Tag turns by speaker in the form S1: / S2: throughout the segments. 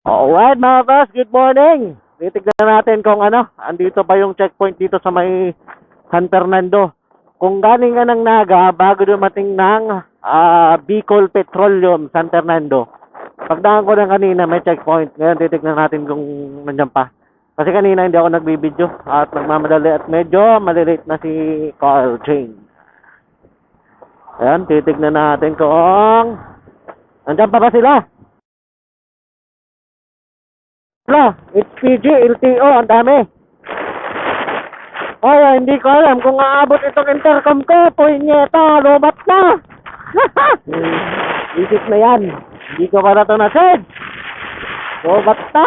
S1: Alright mga boss, good morning. Titignan natin kung andito pa yung checkpoint dito sa may San Fernando. Kung galing ka ng Naga bago dumating ng Bicol Petroleum San Fernando. Pagdaan ko lang kanina may checkpoint. Ngayon titignan natin kung nandiyan pa. Kasi kanina hindi ako nagbibideo at nagmamadali at medyo malilate na si Carl Jane. Ayan, titignan natin kung nandiyan pa ba sila. HPG, LTO, ang dami. Ay, hindi ko alam kung aabot itong intercom ko. Punyeta, lobat na. Isip na yan. Hindi ko para ito na-charge. Lobat na.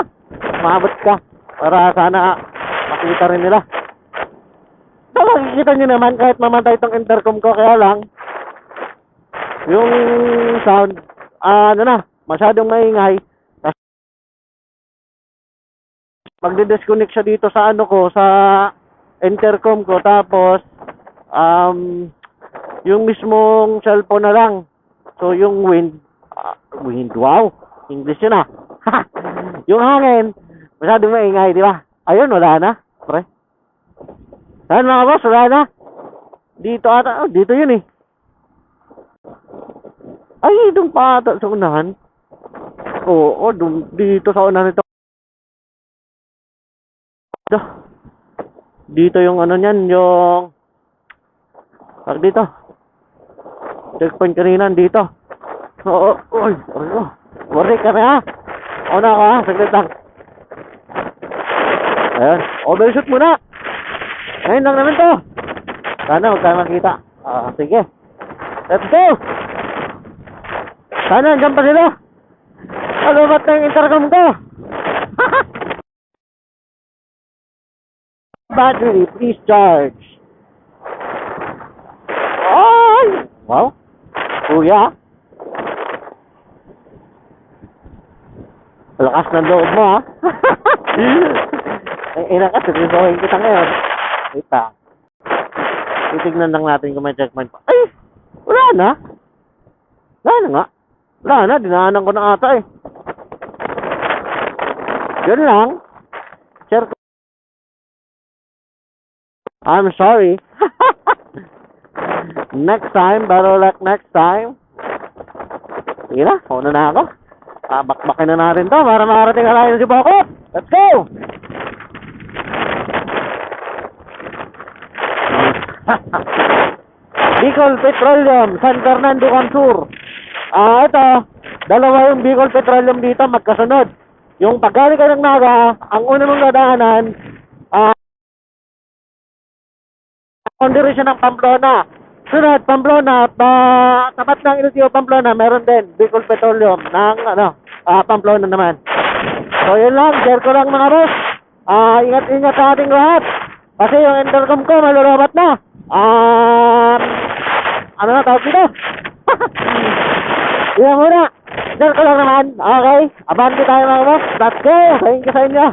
S1: Maabot ka. Para sana makita rin nila. Makikita nyo naman kahit mamatay itong intercom ko. Kaya lang, yung sound, masyadong maingay. Magdi-disconnect siya dito sa sa intercom ko, tapos yung mismong cellphone na lang. So yung wind, wow, English yun yung hangin masyadong maingay, di ba? Ayun, wala na, pre. Saan mga boss, wala na. Dito ata, dito yun ay, doon pa ata sa unahan. Oo, dito sa unahan ito. Dito yung niyan, yung dito checkpoint kanina dito. Oo, worry ka na una ka saglit lang. Ayan, overshoot muna. Ngayon lang naman to, sana huwag tayo makita. Sige, let's go. Sana andyan pa sila. Alumat na yung intercom ko. Battery, please charge. Ay! Wow. Kuya. Lakas ng loob mo, Ina ka, seryosohin kita ngayon. Wait pa. Titignan lang natin kung may checkpoint pa. Ay! Wala na. Wala na nga. Wala na, dinaanan ko na ata Yun lang. Share ko. I'm sorry. Next time, better luck next time. Sige na, una na ako. Bakbakin na natin to para makarating na tayo si Bokot. Let's go! Bicol Petroleum, San Fernando Consur. Ito, dalawa yung Bicol Petroleum dito magkasunod. Yung paggaling ka ng Naga, ang una mong dadaanan, direksyon ng Pamplona. Sunod, Pamplona, tapat ng LTO Pamplona, meron din Bicol Petroleum ng Pamplona naman. So yun lang, share ko lang mga boss. Ingat-ingat sa ating lahat. Kasi yung intercom ko malulubat na. Ano na tawag dito? Yan muna. Share ko lang naman. Okay, abante tayo mga boss. Let's go. Thank you sa inyo.